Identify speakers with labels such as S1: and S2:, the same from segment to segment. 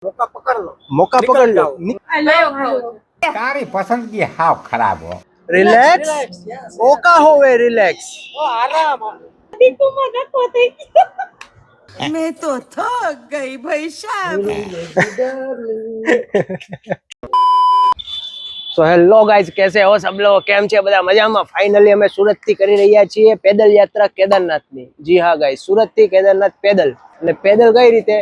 S1: मौका पकड़ लो,
S2: मौका पकड़ लो।
S3: तारी पसंदगी हाव खराब हो।
S2: Relax
S1: yes.
S2: ओका होवे रिलैक्स।
S1: ओ आराम।
S4: मैं तो थक गई भाई साहब।
S2: સો હેલો ગાઈઝ, कैसे हो सब लोग? કેમ છે બધા? મજામાં? ફાઇનલી અમે સુરત થી કરી રહ્યા છીએ પેદલ યાત્રા કેદારનાથની। જી હા ગાઈઝ, સુરત થી કેદારનાથ પેદલ। અને પેદલ કઈ રીતે?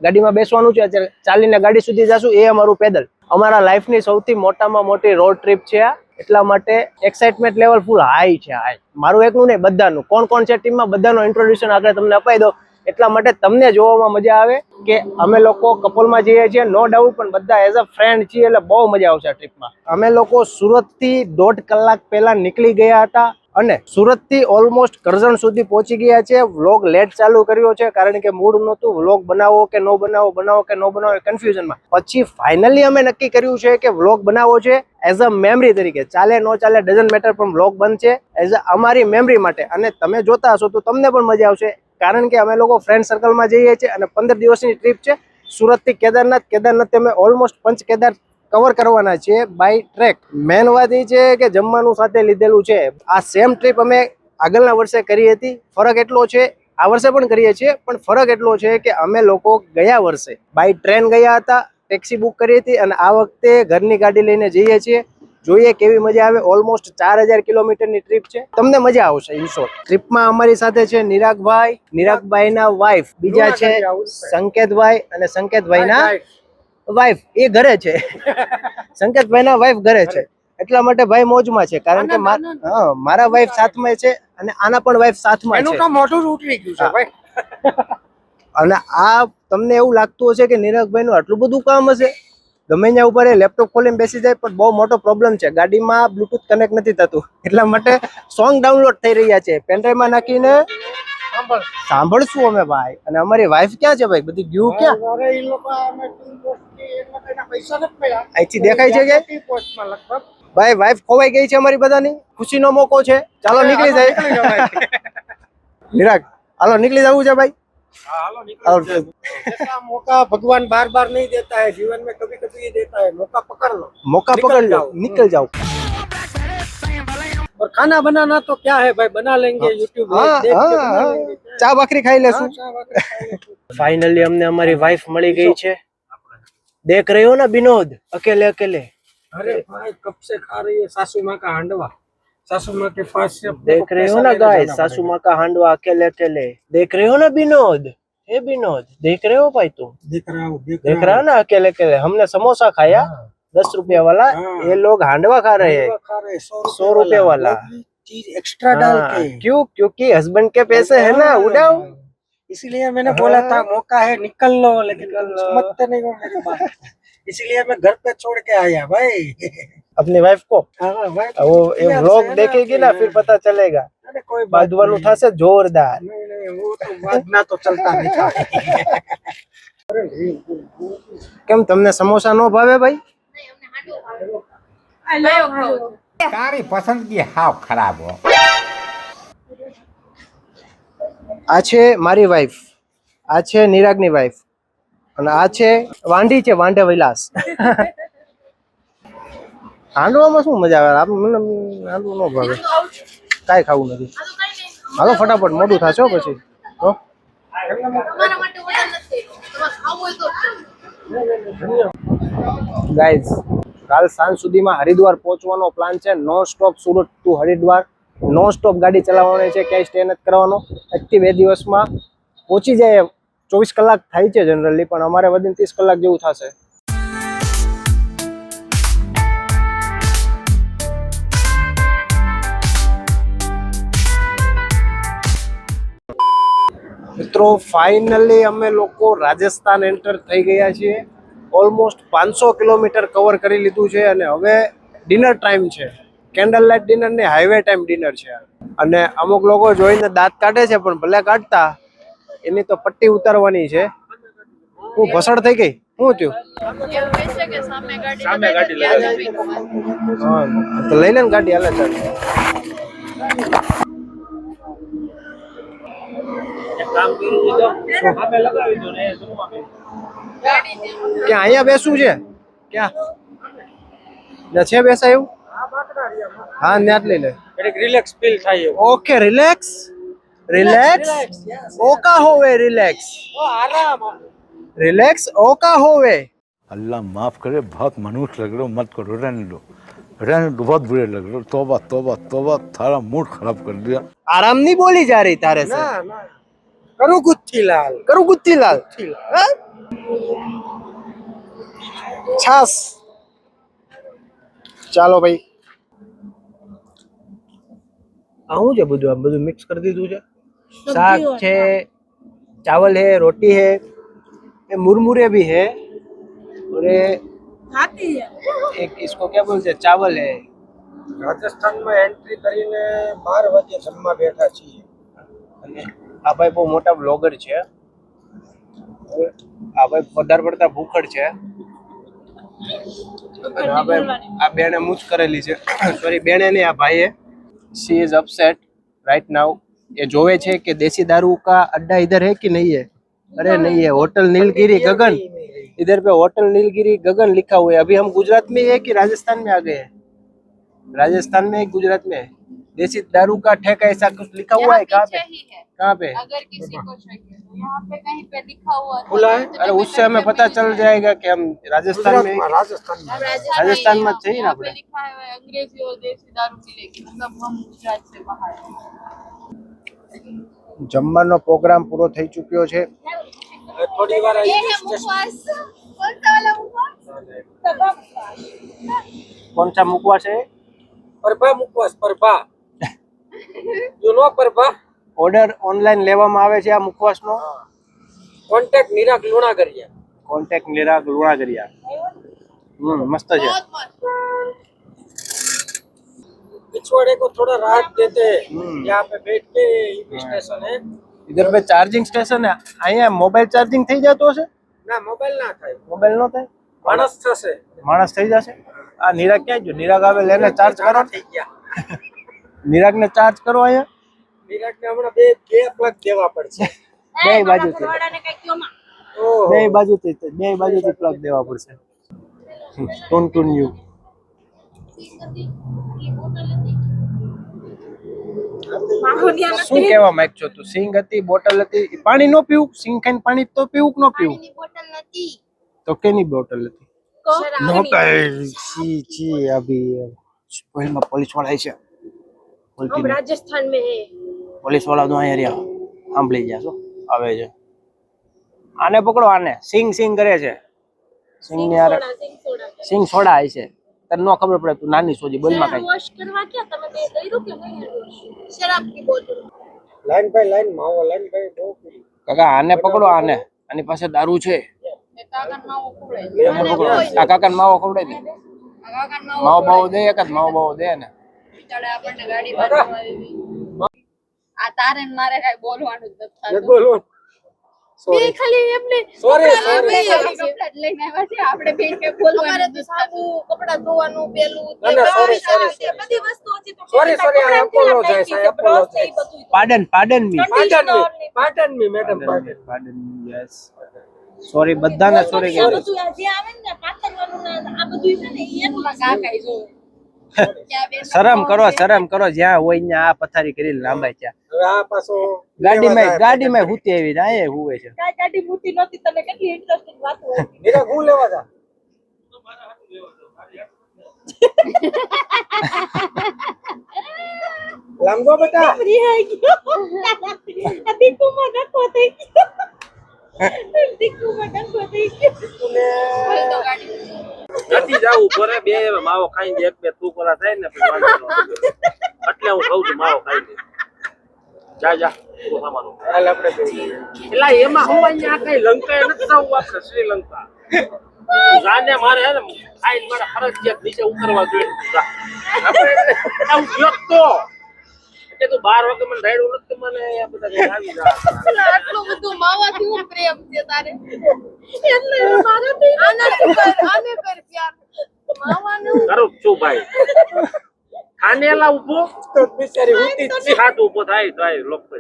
S2: ગાડીમાં બેસવાનું છે, ચાલીને ગાડી સુધી જશું, એ અમારું પેદલ। અમારા લાઈફની સૌથી મોટામાં મોટી રોડ ટ્રીપ છે આ, એટલા માટે એક્સાઇટમેન્ટ લેવલ ફૂલ હાઈ છે, હાઈ। મારું એકનું નહીં, બધાનું। કોણ કોણ છે ટીમમાં બધાનો ઇન્ટ્રોડ્યુશન આગળ તમને અપાઈ દો, એટલા માટે તમને જોવામાં મજા આવે કે અમે લોકો કપલમાં જઈએ છીએ, નો ડાઉટ, પણ બધા એઝ અ ફ્રેન્ડ છીએ, એટલે બહુ મજા આવશે આ ટ્રીપમાં। અમે લોકો સુરત થી 1.5 કલાક પહેલા નીકળી ગયા હતા અને સુરત થી ઓલમોસ્ટ કરજણ સુધી પહોંચી ગયા છે। વ્લોગ લેટ ચાલુ કર્યો છે કારણ કે મૂડ નહોતું વ્લોગ બનાવો કે નો બનાવો, બનાવો કે નો બનાવો કન્ફ્યુઝનમાં। પછી ફાઇનલી અમે નક્કી કર્યું છે કે વ્લોગ બનાવવો છે એઝ અ મેમરી તરીકે। ચાલે નો ચાલે ડઝન્ટ મેટર, પણ વ્લોગ બનશે એઝ અ અમારી મેમરી માટે। અને તમે જોતા હશો તો તમને પણ મજા આવશે, કારણ કે અમે લોકો ફ્રેન્ડ સર્કલમાં જઈએ છીએ અને 15 દિવસની ટ્રીપ છે સુરત થી કેદારનાથ। કેદારનાથ અમે ઓલમોસ્ટ પંચ કેદાર કવર કરવાના છે બાય ટ્રેક। મેન વાત એ છે કે જમવાનું સાથે લીધેલું છે। આ સેમ ટ્રીપ અમે આગળના વર્ષે કરી હતી, ફરક એટલો છે, આ વર્ષે પણ કરીએ છીએ, પણ ફરક એટલો છે કે અમે લોકો ગયા વર્ષે બાય ટ્રેન ગયા હતા, ટેક્સી બુક કરી હતી, અને આ વખતે ઘરની ગાડી લઈને જઈએ છીએ। જોઈએ કેવી મજા આવે। ઓલમોસ્ટ 4000 કિલોમીટરની ટ્રીપ છે, તમને મજા આવશે। ઇન શોર્ટ, ટ્રીપમાં અમારી સાથે છે નિરાગભાઈના વાઇફ, બીજા છે સંકેતભાઈ અને સંકેતભાઈના વાઇફ, એ ઘરે છે। સંકેતભાઈના વાઇફ ઘરે છે, એટલા માટે ભાઈ મોજમાં છે, કારણ કે મારા વાઇફ સાથમાં છે અને આના પણ વાઇફ સાથમાં
S1: એનું
S2: છે।
S1: તો મોઢું ઉતરી ગયું છે ભાઈ।
S2: અને આ તમને એવું લાગતું હશે કે નિરાગભાઈનું આટલું બધું કામ હશે? ગમે ત્યાં ઉપર એ લેપટોપ ખોલીને બેસી જાય, પણ બહુ મોટો પ્રોબ્લેમ છે, ગાડીમાં બ્લુટૂથ કનેક્ટ નથી થતું, એટલા માટે સોંગ ડાઉનલોડ થઈ રહ્યા છે, પેનડ્રાઈવમાં નાખીને સાંભળશું અમે ભાઈ। અને અમારી વાઇફ ક્યાં છે ભાઈ? બધી ગયું ક્યાં?
S1: અરે ઈ લોકો અમે ટી પોસ્ટથી એના કઈના પૈસા નથી મળ્યા,
S2: અહીંથી દેખાય છે કે
S1: ટી પોસ્ટમાં લગભગ
S2: ભાઈ વાઇફ ખોવાઈ ગઈ છે અમારી બધાની, ખુશીનો મોકો છે, ચાલો નીકળી જાય। નિરાગ, હાલો નીકળી જવું છે ભાઈ।
S1: ऐसा मौका भगवान बार बार नहीं देता है, जीवन में कभी कभी ही देता है। मौका पकड़ लो,
S2: मौका पकड़ लो, निकल जाओ।
S1: और खाना बनाना तो क्या है भाई, बना लेंगे यूट्यूब देख के बना लेंगे।
S2: ચા ભાખરી ખાઈ લેશું।
S1: हाँ, चावल खा लेंगे।
S2: फाइनली हमने हमारी वाइफ मળી गई છે। देख रहे हो ना विनोद, अकेले अकेले
S1: अरे भाई कब से खा रही है सासू माँ का हांडवा, सासू माँ के पास से अपने
S2: देख
S1: को
S2: रहे हो
S1: पैसा
S2: ना
S1: लेने
S2: गाइस,
S1: जाना
S2: सासू
S1: पड़ेगा।
S2: माँ का हांडवा अकेले अकेले। देख रहे हो ना विनोद, हे विनोद, देख रहे हो भाई तुम?
S1: देख रहा हूँ,
S2: देख रहा है ना अकेले अकेले। हमने समोसा खाया 10 रुपया वाला,
S1: हाँ।
S2: ये लोग हांडवा खा रहे हैं
S1: हांडवा खा रहे हैं
S2: 100 रुपये वाला।
S1: वो भी चीज एक्स्ट्रा डाल
S2: हाँ,
S1: के।
S2: क्यों? क्योंकि हस्बैंड के पैसे है ना, उड़ाओ।
S1: इसीलिए मैंने
S2: हाँ।
S1: बोला था मौका है निकल लो, लेकिन
S2: निकल
S1: तुम
S2: लो।
S1: समझते नहीं हो मेरी बात। इसीलिए मैं घर पे छोड़ के आया भाई।
S2: अपनी वाइफ को
S1: हाँ भाई,
S2: वो ये
S1: यार
S2: व्लॉग
S1: से है
S2: देखेगी ना, फिर पता चलेगा।
S1: अरे कोई बात
S2: बादवानु
S1: नहीं।
S2: थासे जोरदार।
S1: नहीं नहीं, वो तो वादना तो चलता नहीं था।
S2: केम तमने समोसा नो भावे भाई?
S3: तारी पसंदगी हाव खराब हो।
S2: આ છે મારી વાઈફ, આ છે નિરાગની વાઈફ, અને આ છે વાંઢી છે, વાંઢે વિલાસ। હાંડવામાં શું મજા આવે? મને હાંડવું ન ભાવે, કાંઈ ખાવું નથી। હાલો ફટાફટ, મોડું થશે હો પછી। હો ગાઈઝ, કાલ સાંજ સુધીમાં હરિદ્વાર પહોંચવાનો પ્લાન છે। Non stop Surat to Haridwar, non stop ગાડી ચલાવવાની છે, ક્યાંય સ્ટે નથી કરવાનો। 1 થી 2 દિવસમાં પહોંચી જાય। 24 કલાક થાય છે જનરલી, પણ અમારે વધીને 30 કલાક જેવું થશે। મિત્રો ફાઇનલી અમે લોકો રાજસ્થાન એન્ટર થઈ ગયા છીએ। ઓલમોસ્ટ 500 કિલોમીટર કવર કરી લીધું છે અને હવે ડિનર ટાઈમ છે। કેન્ડલ લાઇટ ડિનર ને હાઈવે ટાઈમ ડિનર છે। અને અમુક લોકો જોઈને દાંત કાઢે છે, પણ ભલે કાઢતા, એની તો પટ્ટી ઉતારવાની છે। હું ભસડ થઈ ગઈ, શું થયું? હા તો લઈ લે ને ગાડી, હાલે ચાલ। ક્યાં અહીંયા બેસવું છે ક્યાં ના છે બેસા એવું હા ત્યાં જ લઈ લે
S1: રિલેક્સ ફીલ થાય એવું.
S2: ઓકે રિલેક્સ રિલેક્સ ઓકા હોવે રિલેક્સ रिलैक्स ओका होवे
S5: अल्लाह माफ करे बहुत मनुष्य लग रहे हो मत करो रहने दो बहुत बुरे लग रहे हो तौबा तौबा तौबा थारा मूड खराब कर दिया
S2: आराम नहीं बोली जा रही तारे से
S1: ના ના કરું ગુથ્થીલાલ
S2: करूँ गुत्तीलाल हाँ? छास ચાલો ભાઈ આવું છે બધું આ બધું મિક્સ કરી દીધું છે શાક છે चावल है रोटी है ये मुरमुरे भी है और ये एक इसको क्या बोलते हैं चावल है
S1: રાજસ્થાનમાં એન્ટ્રી કરીને 12 વાગે જમવા બેઠા છીએ.
S2: અને આ ભાઈ બહુ મોટા બ્લોગર છે આ ભાઈ વધારે પડતા ભૂખડ છે અને આ ભાઈ આ બેને મૂછ કરેલી છે સોરી બેને નહીં આ ભાઈએ she is upset right now ये जोवे છે कि देसी दारू का अड्डा इधर है कि नहीं है अरे नहीं है होटल नीलगिरी गगन इधर पे होटल नीलगिरी गगन लिखा हुआ है अभी हम गुजरात में है कि राजस्थान में आ गए हैं राजस्थान में गुजरात में देसी दारू का ठेका ऐसा कुछ लिखा हुआ है कहाँ पे कहाँ पे
S6: अगर किसी को चाहिए तो यहाँ पे कहीं पे लिखा हुआ था।
S1: खुला है?
S2: अरे उससे हमें पता चल जाएगा कि हम राजस्थान में
S1: ગુજરાતમાં, રાજસ્થાનમાં
S2: राजस्थान में चाहिए ना
S6: यहाँ
S2: अपने।
S6: पे लिखा है अंग्रेजी और देसी दारू मिलेगी मतलब हम गुजरात से बाहर हैं।
S2: જમવાનો પ્રોગ્રામ પૂરો થઈ ચૂક્યો છે
S1: થોડી વાર
S6: ये है मुखवास कौन सा वाला मुखवास तवा मुखवास
S2: કોણ સા મૂકવા છે
S1: પરભા મુકવાસ પરભા યુ નો પરભા
S2: ઓર્ડર ઓનલાઈન લેવામાં આવે છે આ મુખવાસનો
S1: કોન્ટેક્ટ નિરાગ લુણાગરિયા.
S2: કોન્ટેક્ટ નિરાગ લુણાગરિયા મસ્ત છે
S6: बहुत मस्त
S1: पिछवाड़े को थोड़ा राहत देते हैं. यहाँ पे बैठ के ईवी स्टेशन है
S2: इधर पे चार्जिंग स्टेशन है અહીંયા મોબાઈલ ચાર્જિંગ થઈ જતો હશે
S1: ના મોબાઈલ ના થાય
S2: મોબાઈલ નો થાય
S1: માણસ થશે.
S2: માણસ થઈ જશે આ નિરાગ ક્યાં ગયો નિરાગ આવે લેને ચાર્જ કરો
S1: થઈ ગયા.
S2: નિરાગ ને ચાર્જ કરો અહીંયા
S1: નિરાગને હમણાં બે પ્લગ દેવા પડશે.
S2: બે બાજુથી
S1: ઓહો.
S2: બે બાજુથી પ્લગ દેવા પડશે ટુનટુન્યુ શું કહેવા માંગશો તું સિંગ હતી બોટલ હતી પાણી નો પીવું સિંગ ખાઈને પાણી તો પીવું કે નો પીવું
S6: बोतल नहीं
S2: તો કેની બોટલ હતી નો કઈ છી છી અભી પોલીસમાં પોલીસ વાળા છે
S6: हम राजस्थान में है
S2: પોલીસ વાળા તો અહીંયા રહ્યા સાંભળી ગયા છો આવે છે આને પકડો આને સિંગ સિંગ કરે છે સિંગ ને યાર સિંગ સોડા આવે છે તને નો ખબર પડે તું નાની સોજી બોલમાં કઈ
S6: वॉश करवा क्या તમે બે કર્યું કે નહીં शराब की बोतल
S1: લાઈન ભાઈ લાઈન માવો લાઈન ભાઈ બહુ પી.
S2: કાકા આને પકડો આને આની પાસે દારૂ છે
S6: मैं कागन माવો कुड़े
S2: આને પકડો આ કાકાને માવો ખવડાવી દે
S6: कागन माવો
S2: માવો બાવો દે એક જ માવો બાવો દે ને
S6: ચડે આપણને ગાડી બાંધવા આવી આ તારે ને મારે કઈ બોલવાનું જ નથી
S1: મેં
S6: થતું
S1: બોલો
S6: બે ખાલી એમને
S1: સોરી
S6: કપડાં
S1: સોરી
S6: લઈને આવ્યા છે આપણે બે કે બોલવાનું જ સાબુ કપડા ધોવાનું પેલું
S1: ના ના સોરી સોરી
S6: બધી વસ્તુ હતી તો
S1: sorry sorry I apologise I apologise
S2: pardon me
S1: pardon me madam pardon.
S2: Pardon yes sorry બધાને સોરી કે
S6: બધું આ જે આવે ને પાતરવાનું ને આ બધું છે ને એનું કાકા જો
S2: શરમ કરો જ્યાં હોય ત્યાં આ પથારી કરીને લાંબાઈ ત્યાં
S1: હવે આ પાછો
S2: ગાડીમાં હુતી આવી જાય એ હુવે છે
S6: ગાડી મૂતી નહોતી તને કેટલી ઇન્ટરેસ્ટિંગ વાતો હતી
S1: નિરાગ હું લેવા જા. લાંબો બેટા
S6: રિહાઈ ગયો આ દીકુમાં ડખો થઈ ગયો દીકુમાં ડખો થઈ ગયો
S7: નથી જાવું ઘરે બે માવો ખાઈને એક બે ટુકડા થાય ને પછી વાંધો ન આવે. એટલે હું કહું છું માવો ખાઈ લે જા જા પૂરો સામાનો
S1: હાલ આપણે બે.
S7: એટલે એમાં હું અહીંયા કઈ લંકા નથી જવું આપણે શ્રીલંકા જાને મારે હે ને ખાઈને મારે ફરજિયાત નીચે ઉતરવા જોઈએ જા. આપણે આવું ગયો તો એટલે તું 12 વાગે મને રાયડું નથી મને આ બધા કઈ આવી જા
S6: આટલું બધું માવાથી હું પ્રેમ છે તારે એટલે મારાથી આને કર પ્યાર માવાનું
S7: કરું જ છું ભાઈ ખાનેલા ઉભો
S1: તો બિચારી ઉતી જ છે.
S7: હાથ ઉભો થાય તો આ લોકો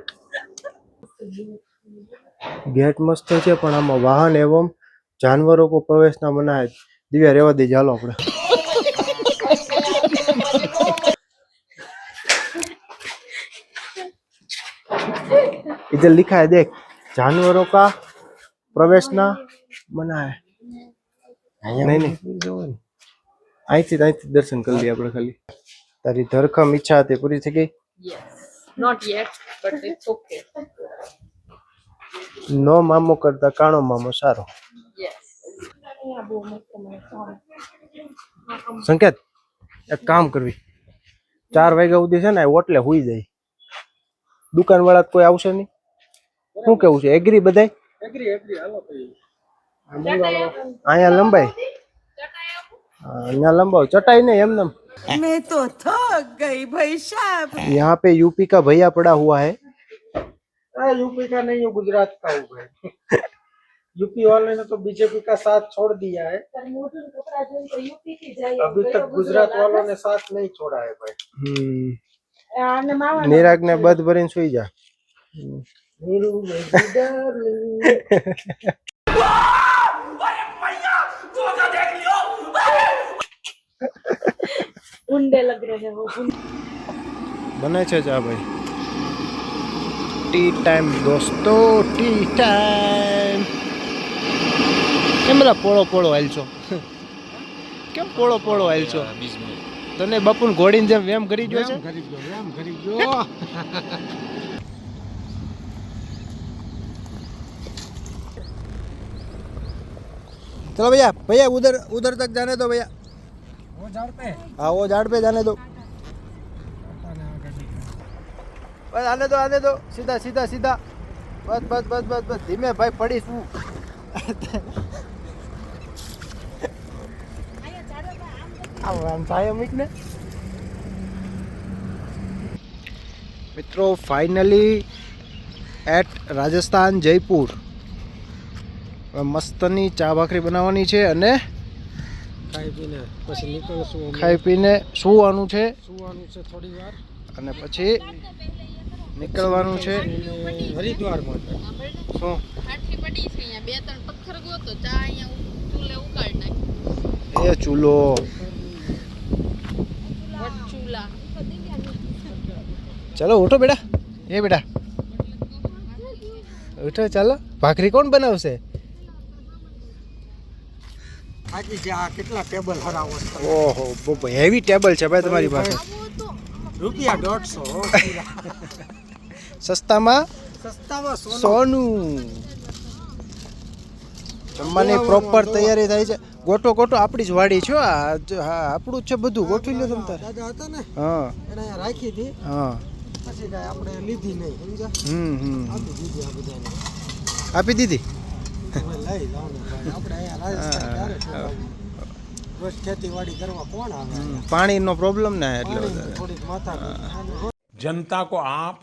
S8: गेट मस्त है पण आम वाहन एवं जानवरों को प्रवेश ना मना है। दिव्या रेवा दे जालो अपने। इधर लिखा है देख, जानवरों का प्रवेश ना मना है। नहीं नहीं आई थी दर्शन कर लिया अपने खाली। तारी धरखम इच्छा थी पूरी थी गई।
S6: Not yet, but it's okay.
S8: नो मामो करता काणो मामो सारो।
S6: Yes.
S8: संकेत एक काम करवी 4 वाग्या સુધી છે ને ઓટલે હુઈ જાય। દુકાન વાળા કોઈ આવશે નહીં। શું કેવું છે? એગ્રી બધાય?
S1: એગ્રી હાલો ભાઈ
S8: અહીંયા લંબાઈ અહીંયા લંબાવ ચટાઈ नहीं એમને।
S4: मैं तो थक गई भाई साहब।
S8: यहाँ पे यूपी का भैया पड़ा हुआ है।
S1: यूपी का नहीं, गुजरात का हुआ है। यूपी वाले ने तो बीजेपी का साथ छोड़ दिया है, अभी तक गुजरात वालों ने साथ नहीं छोड़ा है भाई।
S8: निराग ने बद भरीने सुई जा।
S6: गुंडे लग रहे हो।
S8: बने छे जा भाई। टी टाइम दोस्तों, टी टाइम। केम बोला पोळो पोळो हाल छो? केम पोळो पोळो हाल छो? तने बापून घोડીने जेम वेम કરી ગયો છે?
S1: वेम करी गयो।
S8: चलो भैया भैया उधर उधर तक जाने दो भैया।
S1: वो झाड़ पे
S8: हाँ वो झाड़ पे जाने दो। बस आने दो सीधा सीधा सीधा। बस बस बस बस बस धीमे भाई पड़ी शू। मित्रों फाइनली एट राजस्थान जयपुर मस्तनी चा भाखरी बनावવાની છે અને
S1: ખાઈ પીને પછી નીકળશું।
S8: ખાઈ પીને સુવાનું છે
S1: થોડી વાર
S8: અને પછી નીકળવાનું છે
S1: હરિદ્વાર માટે।
S8: શું
S6: આટલી પડી છે અહીંયા, 2-3 પથ્થર ગોતો, ચા અહીંયા ચૂલે ઉકાળ નાખ।
S8: એ ચૂલો
S6: ચૂલા।
S8: चलो उठो बेटा। ये बेटा उठो चलो। भाखरी कौन बनावશે?
S1: બાકી જે આ કેટલા ટેબલ હરાવો છે।
S8: ઓહો બહુ હેવી ટેબલ છે ભાઈ તમારી પાસે।
S1: રૂપિયા 150
S8: સસ્તામાં સોનું। જમવાની પ્રોપર તૈયારી થાય છે। ગોટો ગોટો આપણી જ વાડી છે। હા આપણું જ છે બધું। ગોઠવી લો તમે તારે।
S1: દાદા હતા ને
S8: હા
S1: એને અહીંયા રાખી હતી,
S8: હા
S1: પછી કાંઈ આપણે લીધી નહીં, સમજ્યા? આપી દીધી આ બધાને।
S8: આપી દીધી।
S1: હવે લઈ જાઓ ને ભાઈ, આપણે અહીંયા રાજસ્થાન ક્યારે ઠેકાવું? રોજ ખેતીવાડી કરવા કોણ આવે?
S8: પાણીનો પ્રોબ્લેમ ના એટલે
S1: પાણીની થોડીક માથા
S9: जनता को आप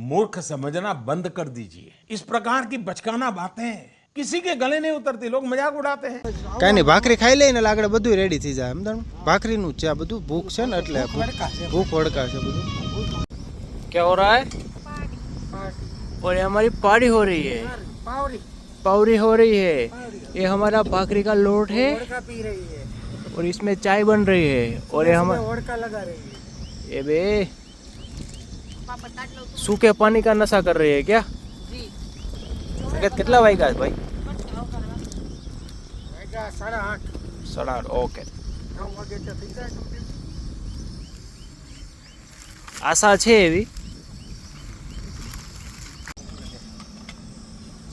S9: मूर्ख समझना बंद कर दीजिए। इस प्रकार की बचकाना बातें किसी के गले नहीं उतरती, लोग मजाक उड़ाते हैं।
S8: કાંઈ નહીં ભાખરી ખાઈ લઈને આગળ બધું રેડી થઈ જાય। સમજાણું? ભાખરીનું જ છે આ બધું। ભૂખ છે ને એટલે ભૂખ વડકા છે બધું। क्या हो रहा है? और ये हमारी पारी हो रही है। पावरी हो रही है। ये हमारा भाखरी का लोट है
S1: पी रही है
S8: और इसमें चाय बन रही है। और ये हमारा
S1: वड़का लगा रही है।
S8: ये बे सूखे पानी का नशा कर रही है क्या? कितना वाइगा है भाई?
S1: 8:30
S8: 8:30 ओके।
S1: 9 વાગે તો થઈ જાય complete।
S8: આશા છે એવી।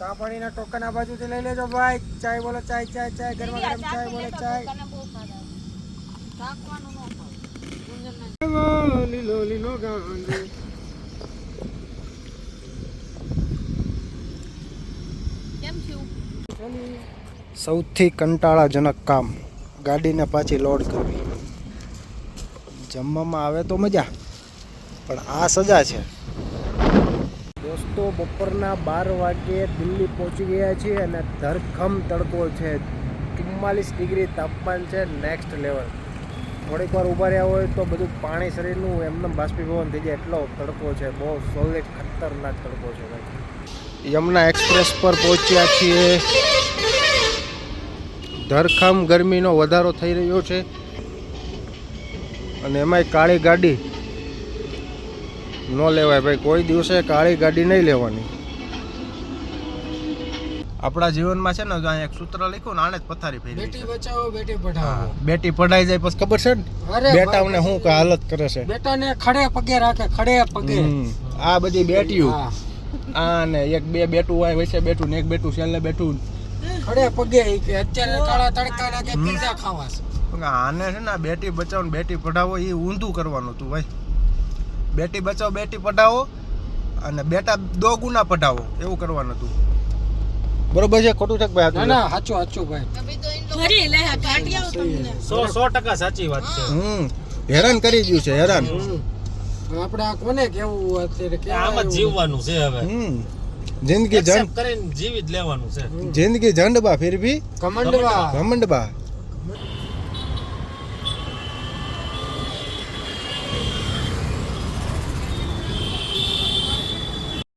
S1: ચા પાણીના ટોકન આ બાજુથી લઈ લેજો ભાઈ। ચાય બોલો, ચાય ચાય ચાય, ગરમા ગરમ ચાય બોલો, ચાય। લીલો લીલો ગાંડો।
S6: કેમ છું?
S8: સૌથી કંટાળાજનક કામ ગાડીને પાછી લોડ કરવી। જમવામાં આવે તો મજા, પણ આ સજા છે। દોસ્તો બપોરના 12 વાગે દિલ્હી પહોંચી ગયા છીએ અને ધરખમ તડકો છે। 44 ડિગ્રી તાપમાન છે, નેક્સ્ટ લેવલ। થોડીક વાર ઊભા રહ્યા હોય તો બધું પાણી શરીરનું એમને બાષ્પીભવન થઈ જાય, એટલો તડકો છે। બહુ સોલિડ ખતરનાક તડકો છે ભાઈ। યમુના એક્સપ્રેસ પર પહોંચ્યા છીએ. ધરખમ ગરમીનો વધારો થઈ રહ્યો છે અને એમાંય કાળી ગાડી ન લેવાય ભાઈ. કોઈ દિવસે કાળી ગાડી નહીં લેવાની. આપણા જીવનમાં છે ને જો અહીંયા એક સૂત્ર લખ્યું ને આને જ પથારી ફેરવી. બેટી બચાવો બેટી પઢાઓ. બેટી પઢાઈ જાય પછી ખબર છે ને બેટાઓને શું કે હાલત કરે છે. બેટાને ખડે પગે રાખે, ખડે પગે. આ બધી બેટીઓ આ ને એક બે બેટું હોય વચ્ચે બેઠું ને એક બેટું છેલ્લે બેઠું ખડે પગે કે અત્યારે કાળા તડકા લાગે પીઝા ખાવા છે. આને છે ને બેટી બચાવો ને બેટી પઢાવો એ ઊંધું કરવાનું હતું ભાઈ. બેટી બચાવો બેટી પઢાવો અને બેટા દો ગુના પઢાવો એવું કરવાનું હતું. બરોબર છે ખોટું છે ભાઈ? ના ના સાચું સાચું ભાઈ.
S4: ફરી લે કાઢ્યા તમને
S7: 100% સાચી વાત છે.
S8: હેરાન કરી ગયું છે હેરાન.
S1: આપણે આ કોને કેવું અત્યારે કે
S7: આમ જ જીવવાનું છે હવે.
S8: જિંદગી જંડ
S7: કરીને જીવી જ લેવાનું છે.
S8: જિંદગી જંડબા ફિર ભી
S1: કમંડવા
S8: ઘમંડબા.